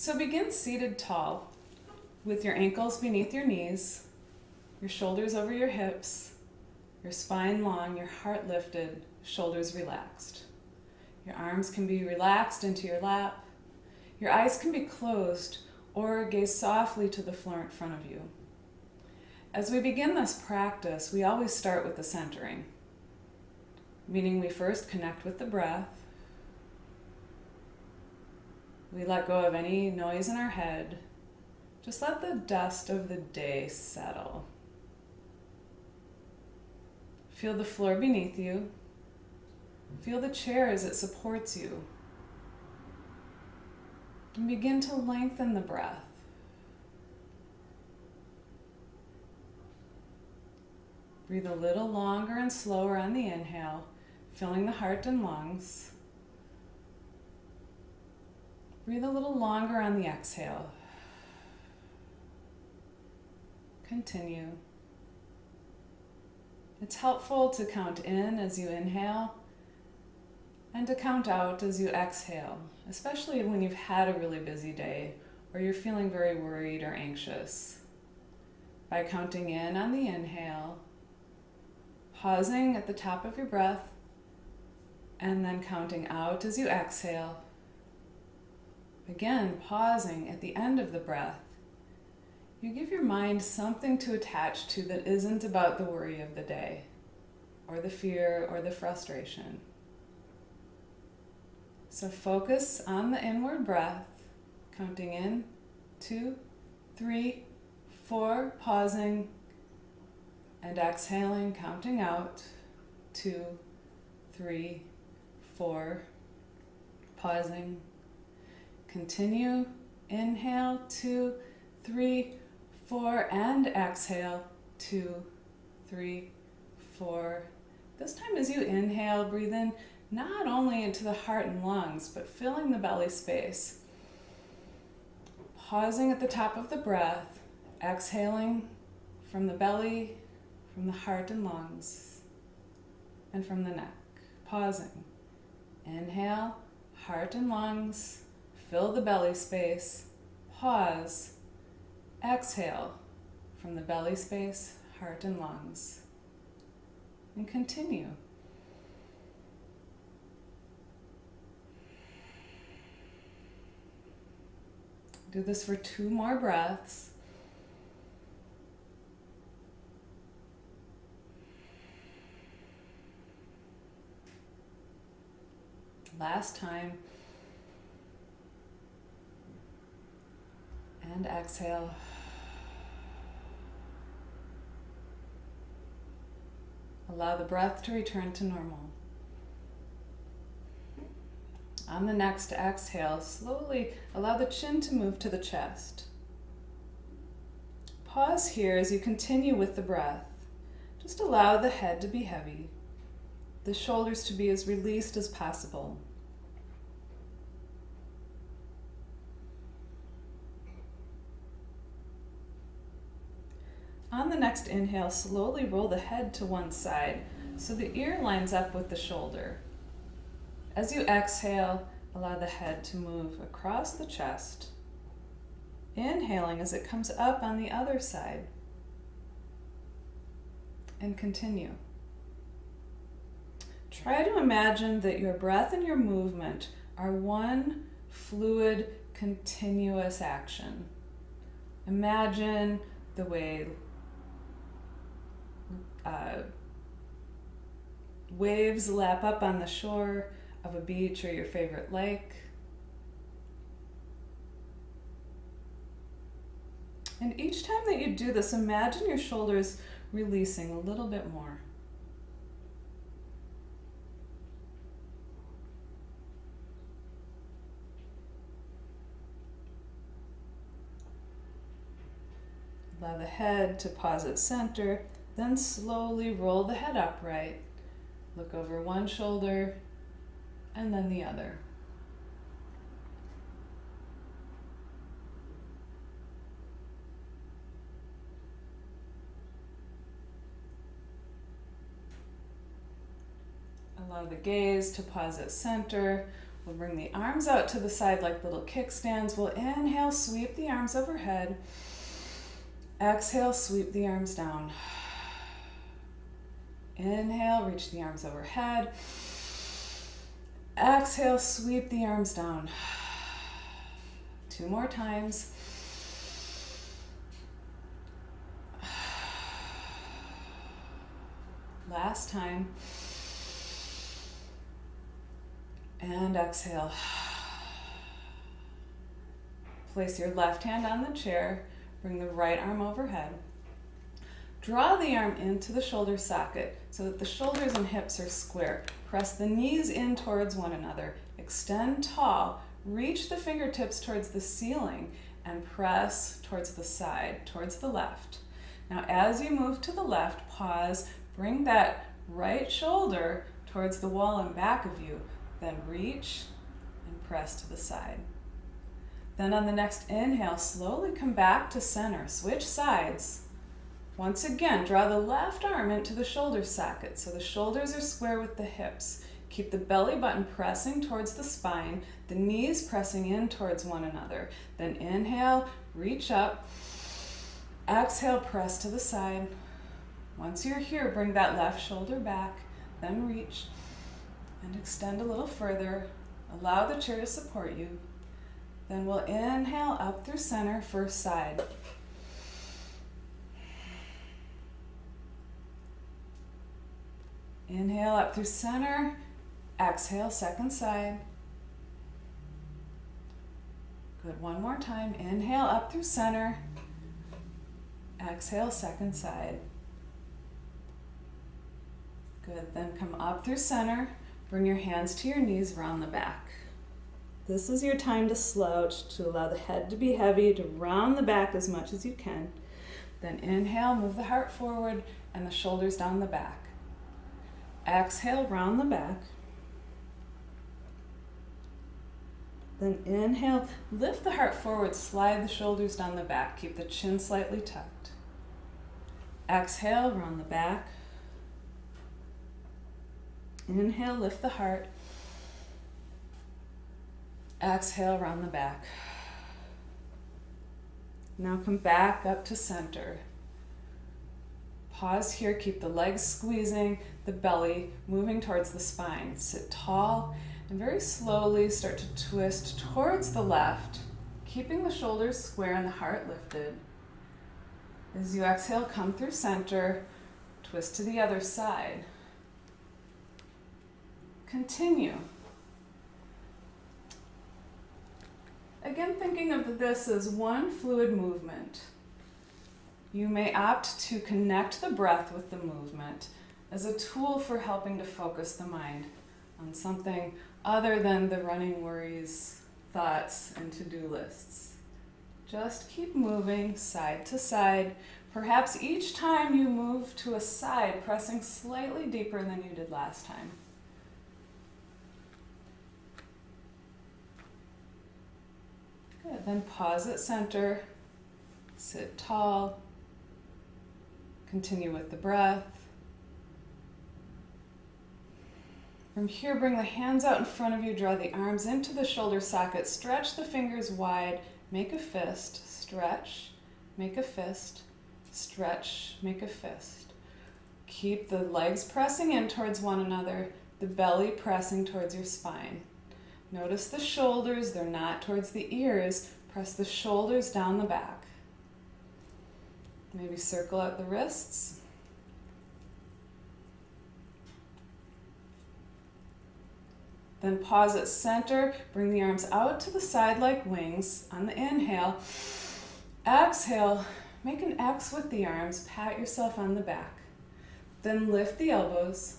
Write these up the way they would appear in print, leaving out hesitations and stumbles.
So begin seated tall with your ankles beneath your knees, your shoulders over your hips, your spine long, your heart lifted, shoulders relaxed. Your arms can be relaxed into your lap. Your eyes can be closed or gaze softly to the floor in front of you. As we begin this practice, we always start with the centering, meaning we first connect with the breath. We let go of any noise in our head. Just let the dust of the day settle. Feel the floor beneath you. Feel the chair as it supports you. And begin to lengthen the breath. Breathe a little longer and slower on the inhale, filling the heart and lungs. Breathe a little longer on the exhale. Continue. It's helpful to count in as you inhale and to count out as you exhale, especially when you've had a really busy day or you're feeling very worried or anxious. By counting in on the inhale, pausing at the top of your breath, and then counting out as you exhale. Again, pausing at the end of the breath. You give your mind something to attach to that isn't about the worry of the day, or the fear, or the frustration. So focus on the inward breath, counting in, 2, 3, 4, pausing, and exhaling, counting out, 2, 3, 4, pausing. Continue, inhale, 2, 3, 4, and exhale, 2, 3, 4. This time as you inhale, breathe in not only into the heart and lungs, but filling the belly space. Pausing at the top of the breath, exhaling from the belly, from the heart and lungs, and from the neck. Pausing. Inhale, heart and lungs, fill the belly space. Pause. Exhale from the belly space, heart and lungs. And continue. Do this for 2 more breaths. Last time. And exhale. Allow the breath to return to normal. On the next exhale, slowly allow the chin to move to the chest. Pause here as you continue with the breath. Just allow the head to be heavy, the shoulders to be as released as possible. On the next inhale, slowly roll the head to one side so the ear lines up with the shoulder. As you exhale, allow the head to move across the chest, inhaling as it comes up on the other side. And continue. Try to imagine that your breath and your movement are one fluid, continuous action. Imagine the way waves lap up on the shore of a beach or your favorite lake. And each time that you do this, imagine your shoulders releasing a little bit more. Allow the head to pause at center, then slowly roll the head upright. Look over one shoulder and then the other. Allow the gaze to pause at center We'll bring the arms out to the side like little kickstands. We'll inhale, sweep the arms overhead. Exhale, sweep the arms down. Inhale, reach the arms overhead. Exhale, sweep the arms down. 2 more times. Last time. And exhale. Place your left hand on the chair. Bring the right arm overhead. Draw the arm into the shoulder socket so that the shoulders and hips are square. Press the knees in towards one another. Extend tall. Reach the fingertips towards the ceiling and press towards the side, towards the left. Now as you move to the left, pause. Bring that right shoulder towards the wall and back of you. Then reach and press to the side. Then on the next inhale, slowly come back to center. Switch sides. Once again, draw the left arm into the shoulder socket so the shoulders are square with the hips. Keep the belly button pressing towards the spine, the knees pressing in towards one another. Then inhale, reach up. Exhale, press to the side. Once you're here, bring that left shoulder back, then reach and extend a little further. Allow the chair to support you. Then we'll inhale up through center, first side. Inhale up through center. Exhale, second side. Good, one more time. Inhale up through center. Exhale, second side. Good, then come up through center. Bring your hands to your knees, round the back. This is your time to slouch, to allow the head to be heavy, to round the back as much as you can. Then inhale, move the heart forward and the shoulders down the back. Exhale, round the back. Then inhale, lift the heart forward, slide the shoulders down the back. Keep the chin slightly tucked. Exhale, round the back. Inhale, lift the heart. Exhale, round the back. Now come back up to center. Pause here, keep the legs squeezing, the belly moving towards the spine. Sit tall and very slowly start to twist towards the left, keeping the shoulders square and the heart lifted. As you exhale, come through center, twist to the other side. Continue. Again, thinking of this as one fluid movement. You may opt to connect the breath with the movement as a tool for helping to focus the mind on something other than the running worries, thoughts, and to-do lists. Just keep moving side to side. Perhaps each time you move to a side, pressing slightly deeper than you did last time. Good, then pause at center, sit tall, continue with the breath. From here, bring the hands out in front of you, draw the arms into the shoulder socket, stretch the fingers wide, make a fist, stretch, make a fist, stretch, make a fist. Keep the legs pressing in towards one another, the belly pressing towards your spine. Notice the shoulders, they're not towards the ears. Press the shoulders down the back. Maybe circle out the wrists. Then pause at center, bring the arms out to the side like wings on the inhale. Exhale, make an X with the arms, pat yourself on the back. Then lift the elbows.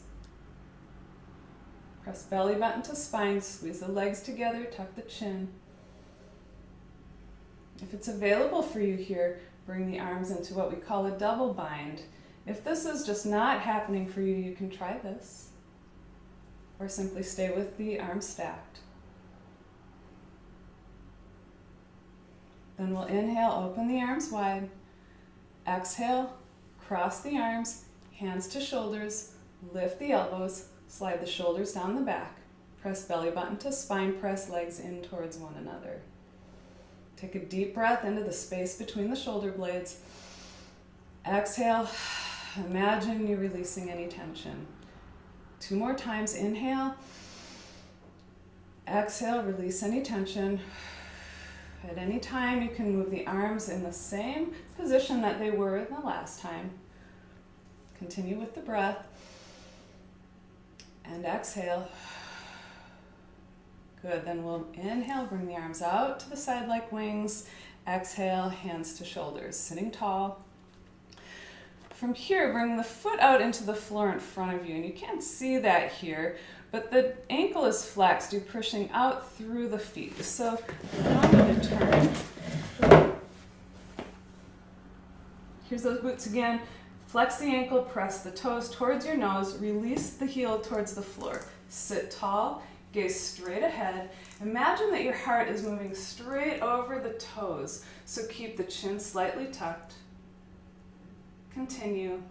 Press belly button to spine, squeeze the legs together, tuck the chin. If it's available for you here, bring the arms into what we call a double bind. If this is just not happening for you, you can try this. Or simply stay with the arms stacked. Then we'll inhale, open the arms wide. Exhale, cross the arms, hands to shoulders, lift the elbows, slide the shoulders down the back. Press belly button to spine, press legs in towards one another. Take a deep breath into the space between the shoulder blades. Exhale, imagine you're releasing any tension. 2 more times, inhale. Exhale, release any tension. At any time, you can move the arms in the same position that they were in the last time. Continue with the breath. And exhale. Good, then we'll inhale, bring the arms out to the side like wings. Exhale, hands to shoulders, sitting tall. From here, bring the foot out into the floor in front of you. And you can't see that here, but the ankle is flexed. You're pushing out through the feet. So I'm going to turn. Here's those boots again. Flex the ankle, press the toes towards your nose, release the heel towards the floor. Sit tall, gaze straight ahead. Imagine that your heart is moving straight over the toes. So keep the chin slightly tucked. Continue.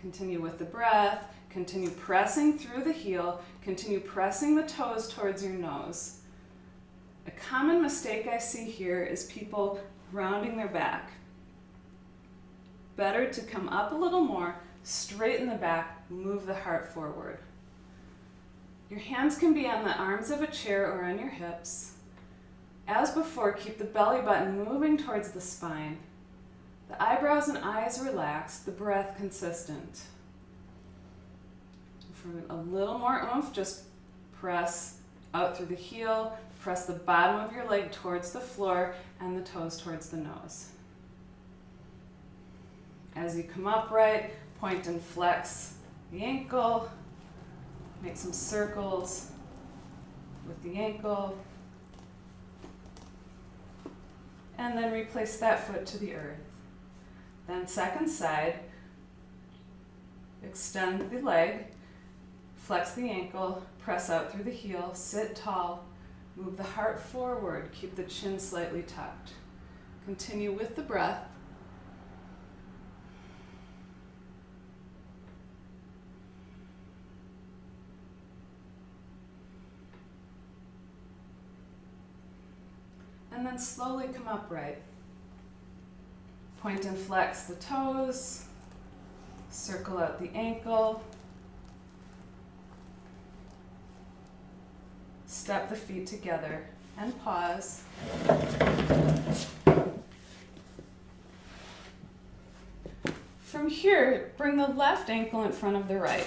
Continue with the breath. Continue pressing through the heel. Continue pressing the toes towards your nose. A common mistake I see here is people rounding their back. Better to come up a little more, straighten the back, move the heart forward. Your hands can be on the arms of a chair or on your hips. As before, keep the belly button moving towards the spine. The eyebrows and eyes relaxed, the breath consistent. For a little more oomph, just press out through the heel, press the bottom of your leg towards the floor and the toes towards the nose. As you come upright, point and flex the ankle. Make some circles with the ankle. And then replace that foot to the earth. Then second side, extend the leg, flex the ankle, press out through the heel, sit tall, move the heart forward, keep the chin slightly tucked. Continue with the breath. And then slowly come upright. Point and flex the toes, circle out the ankle, step the feet together and pause. From here, bring the left ankle in front of the right.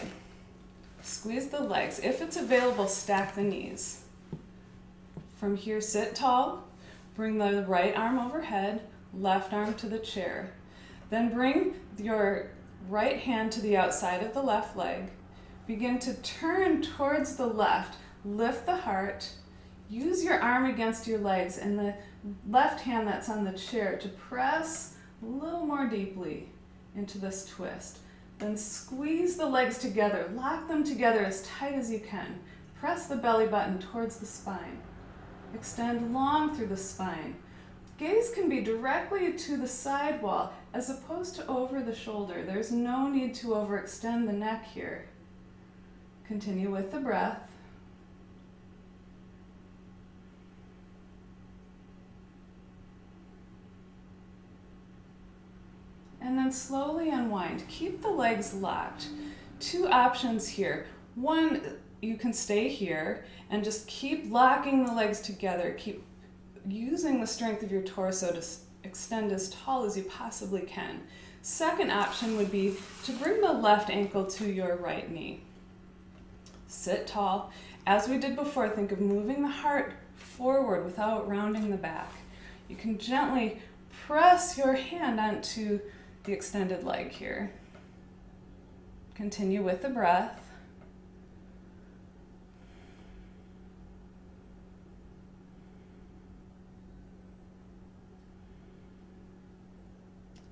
Squeeze the legs. If it's available, stack the knees. From here, sit tall. Bring the right arm overhead, left arm to the chair. Then bring your right hand to the outside of the left leg. Begin to turn towards the left. Lift the heart. Use your arm against your legs and the left hand that's on the chair to press a little more deeply into this twist. Then squeeze the legs together. Lock them together as tight as you can. Press the belly button towards the spine. Extend long through the spine. Gaze can be directly to the side wall as opposed to over the shoulder. There's no need to overextend the neck here. Continue with the breath. And then slowly unwind. Keep the legs locked. 2 options here. One, you can stay here and just keep locking the legs together. Keep using the strength of your torso to extend as tall as you possibly can. Second option would be to bring the left ankle to your right knee. Sit tall. As we did before, think of moving the heart forward without rounding the back. You can gently press your hand onto the extended leg here. Continue with the breath.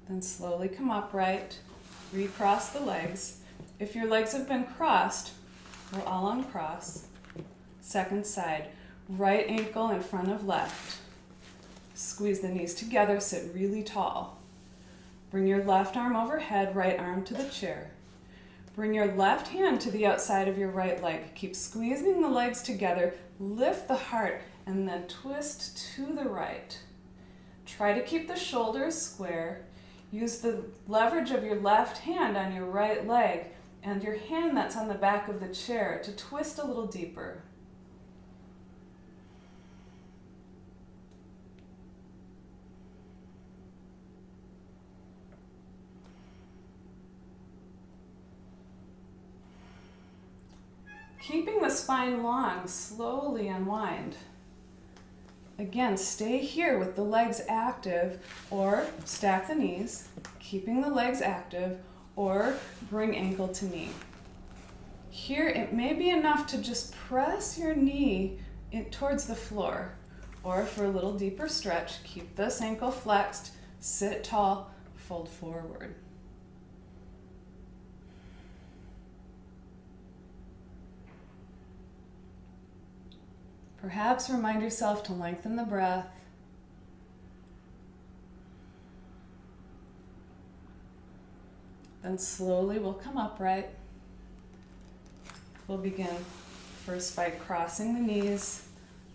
Then slowly come upright, recross the legs. If your legs have been crossed, we'll all uncross. Second side, right ankle in front of left. Squeeze the knees together, sit really tall. Bring your left arm overhead, right arm to the chair. Bring your left hand to the outside of your right leg. Keep squeezing the legs together. Lift the heart and then twist to the right. Try to keep the shoulders square. Use the leverage of your left hand on your right leg and your hand that's on the back of the chair to twist a little deeper. Keeping the spine long, slowly unwind. Again, stay here with the legs active, or stack the knees, keeping the legs active, or bring ankle to knee. Here, it may be enough to just press your knee towards the floor, or for a little deeper stretch, keep this ankle flexed, sit tall, fold forward. Perhaps remind yourself to lengthen the breath. Then slowly we'll come upright. We'll begin first by crossing the knees,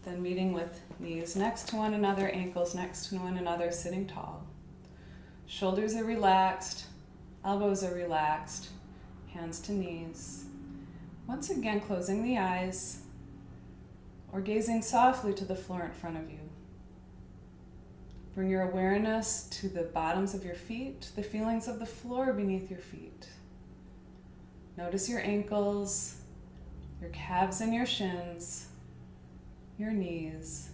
then meeting with knees next to one another, ankles next to one another, sitting tall. Shoulders are relaxed, elbows are relaxed, hands to knees. Once again, closing the eyes, or gazing softly to the floor in front of you. Bring your awareness to the bottoms of your feet, the feelings of the floor beneath your feet. Notice your ankles, your calves and your shins, your knees.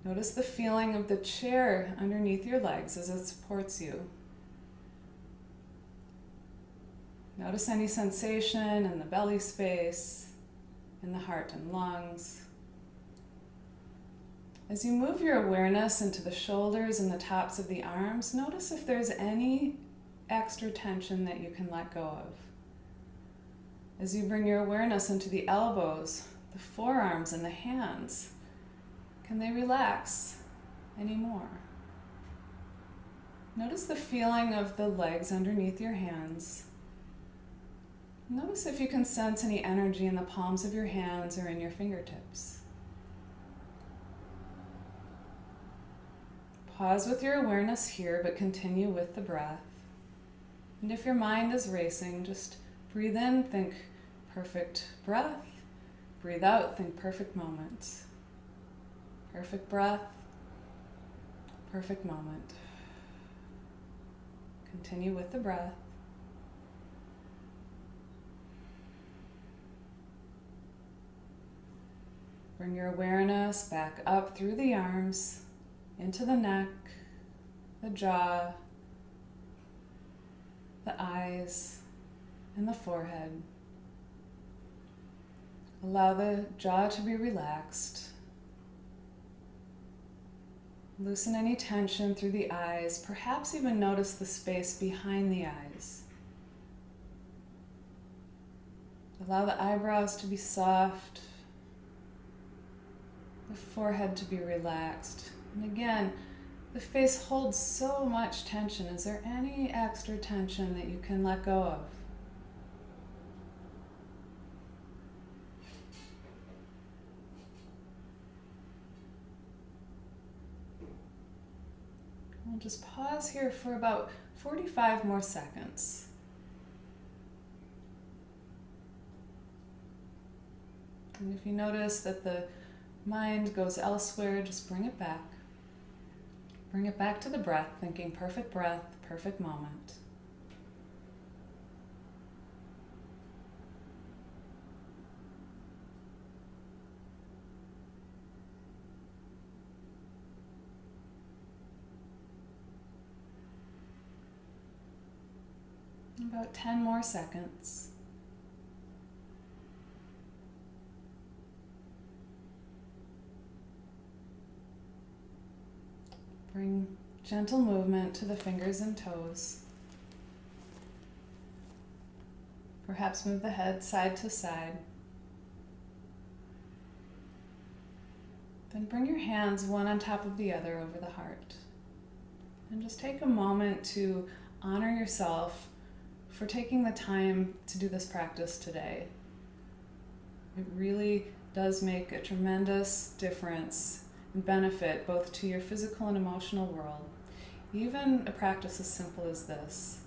Notice the feeling of the chair underneath your legs as it supports you. Notice any sensation in the belly space, in the heart and lungs. As you move your awareness into the shoulders and the tops of the arms, notice if there's any extra tension that you can let go of. As you bring your awareness into the elbows, the forearms and the hands, can they relax any more? Notice the feeling of the legs underneath your hands. Notice if you can sense any energy in the palms of your hands or in your fingertips. Pause with your awareness here, but continue with the breath. And if your mind is racing, just breathe in, think perfect breath. Breathe out, think perfect moment. Perfect breath, perfect moment. Continue with the breath. Bring your awareness back up through the arms, into the neck, the jaw, the eyes, and the forehead. Allow the jaw to be relaxed. Loosen any tension through the eyes, perhaps even notice the space behind the eyes. Allow the eyebrows to be soft, the forehead to be relaxed. And again, the face holds so much tension. Is there any extra tension that you can let go of? We'll just pause here for about 45 more seconds. And if you notice that the mind goes elsewhere, just bring it back. Bring it back to the breath, thinking perfect breath, perfect moment. About 10 more seconds. Bring gentle movement to the fingers and toes. Perhaps move the head side to side. Then bring your hands one on top of the other over the heart. And just take a moment to honor yourself for taking the time to do this practice today. It really does make a tremendous difference and benefit both to your physical and emotional world. Even a practice as simple as this.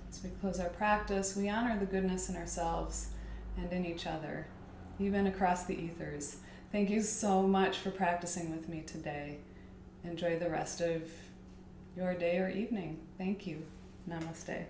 As we close our practice, we honor the goodness in ourselves and in each other, even across the ethers. Thank you so much for practicing with me today. Enjoy the rest of your day or evening. Thank you. Namaste.